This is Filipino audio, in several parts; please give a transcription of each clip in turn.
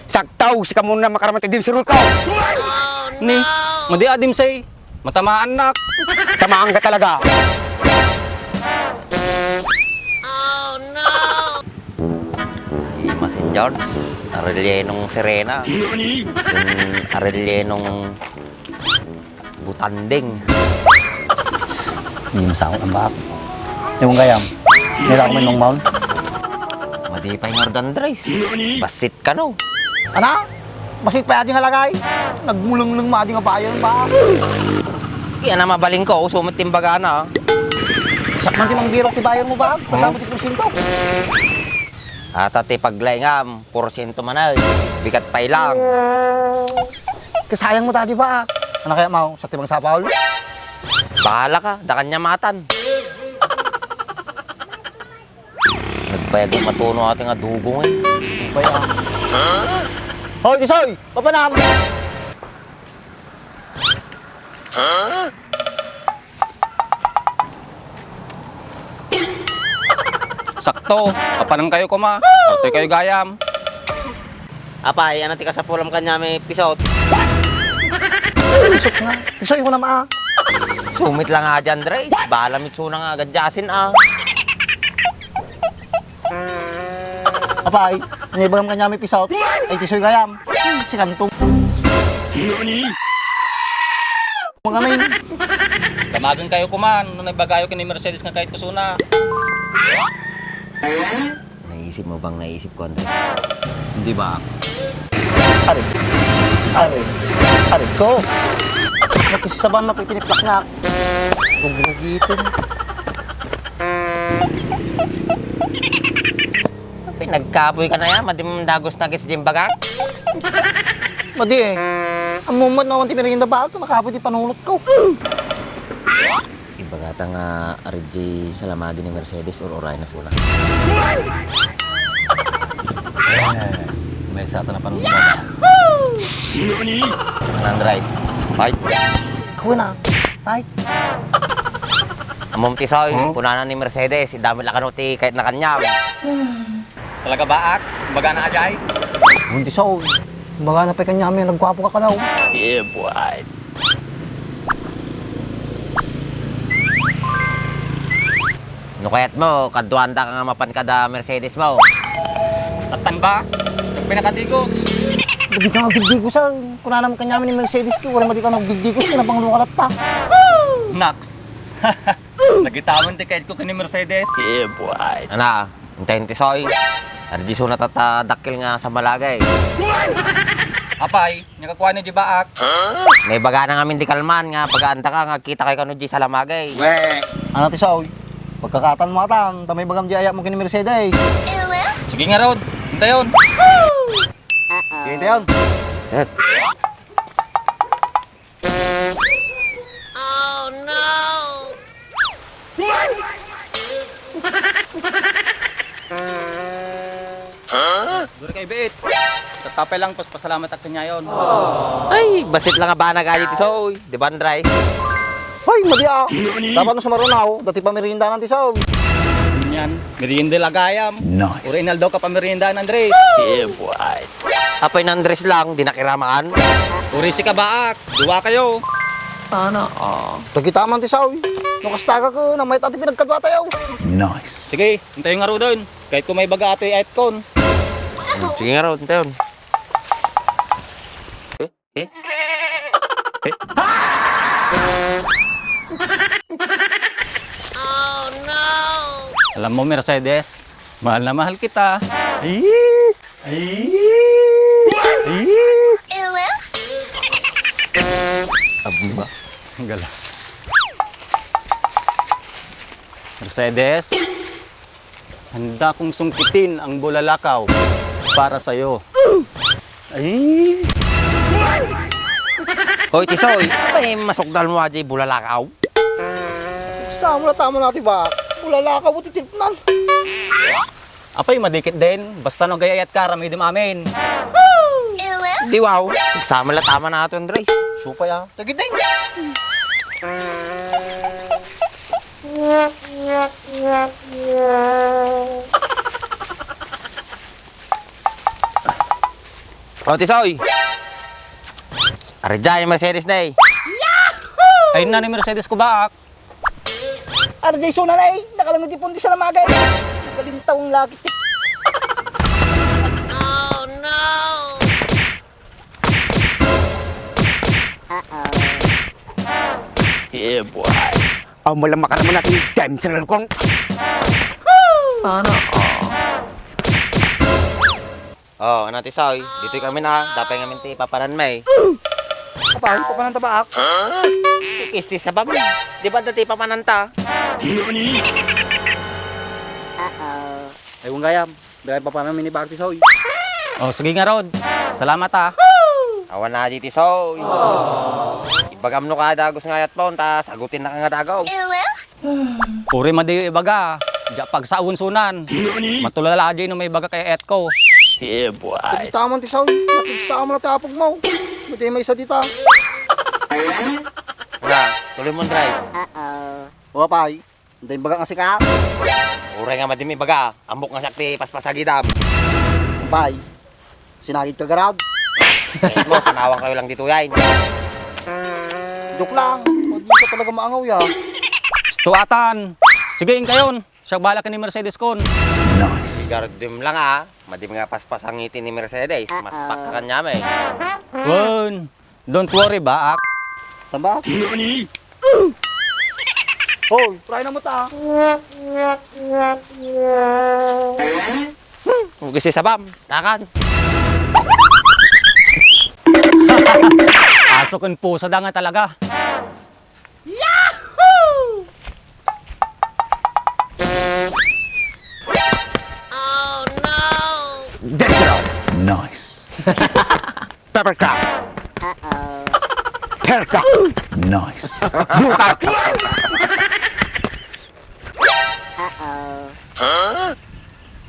Saktaw, si kamo na makaramati dim si Rulko. Ni, madi adim say. Matamaan nak. Tamaan ka talaga. Masin George, Arellenong Serena, yung Arellenong Butanding. Hindi masakot ang bak. Yung gayam, nila ko may nung maun. Madi pa yung Andres. Basit ka no. Ana, masit pa yading halagay. Nagmulong-lung maading nga bayan ba? Kaya na mabaling ko, sumit timbaga na. Sakman timang birok ti bayan mo ba? Pagkamot ti porsyento. At ati paglayngam, porsyento manay. Bigat pa ilang. Kasayang mo tadi ba? Ano kaya mau sa timang sapaw? Bahala ka, da kanya matan. Nagbayag yung matuno ating nga dugong eh. Kaya. Hoy, Tisoy! Papanam! Sakto, kapanang kayo kuma. Artoy kayo gayam. Apay, ano ti ka sa pulam kanya may pisot? Tisok nga. Tisoy mo na maa. Sumit lang nga dyan, Dre. Bahala mitsuna nga gadyasin ah. Apay, nibagam ka niya may pisaut. Ay, Tisoy gayam. Si Kantong. Mga main. Tamagan kayo kuman. Nung nagbagayo ka ni Mercedes nga kahit kusuna. Naisip mo bang naisip ko, Andre? Hindi ba? Arin. Arin. Arin ko. Nakisaban mapitiniplak nga. Kung ginugitin. Pinagkaboy ka na yan, madim dagos na gis din baga. Madi eh. Ang moment na wanti merienda ba? Makapot yung panunot ko. Ibagata nga RJ salamagi ni Mercedes or oray na sula. May sata na panunot ba? Andres, ay, Ako na. Ay. amom tisoy, punanan ni Mercedes, dami lang kanuti kahit na kanyam. Talaga ba ak? Baga na ajay? Hindi so. Baga na pa kanya kami. Nagwapo ka daw. Yeah, boy. No kaya't mo, kaduanda ka nga mapan kada Mercedes mo. Tatan ba? Nagpinakadigos. Hindi ka magdigdigos sa. Kung na naman kanya ni Mercedes ko. Wala madi ka magdigdigos. Kinapang lukalat pa. Nax. Nagitawan ti kahit ko kini Mercedes. Yeah, boy. Ana, hintayin tisoy. RJ so natatadakil nga sa malagay. Apay, nakakuha ni Jibaak. May baga na nga di kalman nga, pag-aanta ka nga, kita kay kano di sa lamagay. Ano ti Soy? Pagkakatan mo atan. Tamay bagam di ayak mo kini Mercedes. Sige nga, Rod. Hintayon. Kaya yun. Duri kay Beet. Tatapay lang, pasalamat at kanya yun. Ay, basit lang nga ba na galit tisoy. Di ba, Andray? Hoy, madi ah. Dapat no sumarunaw. Dati pa merienda ng ti Soy. Yan, merienda lagayam. Nice. Original daw ka pa merienda ng Andres. Yeah, boy. Apay na Andres lang, di nakiramaan. Uri si Kabaak. Duwa kayo. Tagitaman ti Soy. Nung kastaga ko na may tati pinagkadwa tayo. Sige, hintayin nga ro doon. Kahit kung may baga ato'y etkon. Sige nga raw, hintayon. Alam mo, Mercedes, mahal na mahal kita. Abi ba? Ang gala. Mercedes, handa kong sungkitin ang bulalakaw para sa'yo. Ay! Hoy, tisoy, ay masukdal mo aja bulalakaw. Sama na tama natin ba? Ulala ka mo titilpnan. Apay, madikit din. Basta no gayayat ka, ramidim amin. Di wow, nagsama la tama na ito, Andres. Supay ah. Tagideng. O, Tisoy. Ari dyan yung Mercedes na eh. Ayun na ni Mercedes ko ba? Ano day na eh, nakalangon di pundi sa lamagay. Nagalintaw ang lakit. Aw mo lang makaraman natin dime sa lalakong. Oh, ano Tisoy? Dito kami na. Dapat kami ti papanan may. Kapag ko pa ng tabak. Kisti sa bam. Di ba dati papananta? Ewan gayam. Dahil pa paano minibag Tisoy. Oh, sige nga Rod. Salamat ah. Awan na di Tisoy. Ibagam no ka dagos nga yat paon, ta sagutin na ka nga dagaw. Puri madiyo ibaga. Diya pag sa unsunan. Matulala dyan no may baga kay Etko. Hindi tamang tisaw. Natigsa mo na tapog mo. Hindi may isa dita. Na, tuloy mo drive. O pay. Hindi baga nga si ka. Uray nga madimi baga. Ambok nga sakti paspasagidam. Pay. Sinagid ka garab. Kahit mo, panawang kayo lang dito yan. Joke lang. Hindi ka talaga maangaw ya. Stuatan. Sige kayon. Siya bala ka ni Mercedes kon. Sigardim lang ah. Madim nga paspas ang ngiti ni Mercedes. Mas pakakan niya may. Wen. Don't worry ba? Tamba? Oh, try na mo ta. Huwag si sabam. Takan. Asok po sa danga talaga. Dangerous. Nice. Pepper crab. Pear crab. Nice. Blue crab.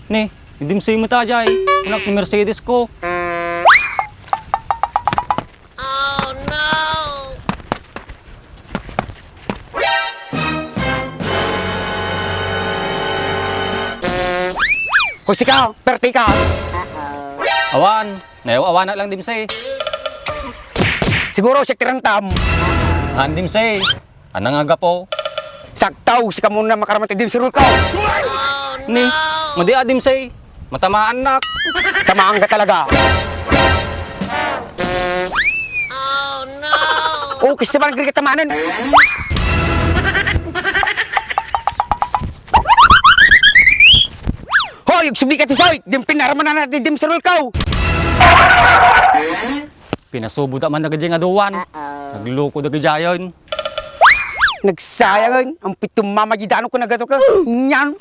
Ni, hindi mo mo ta jay. Anak ni Mercedes ko. Husi ka, perti ka. Awan. Awan na lang dimsay. Siguro siya tirantam. Andim say. Anang aga po. Saktaw, si ka muna makaraman dim sirul ka. Ni, madi adim say. Matamaan nak. Tamaan ka talaga. Oh, kasi ba nagri ka tamanan? Hoy, subi ka tisoy. Dim pinaraman na natin dim sirul ka. Pinasubod man na nga duwan. Nagloko na gajayon. Nagsayangan. Ang pitong mamagidano ko na gato ka. Nyan.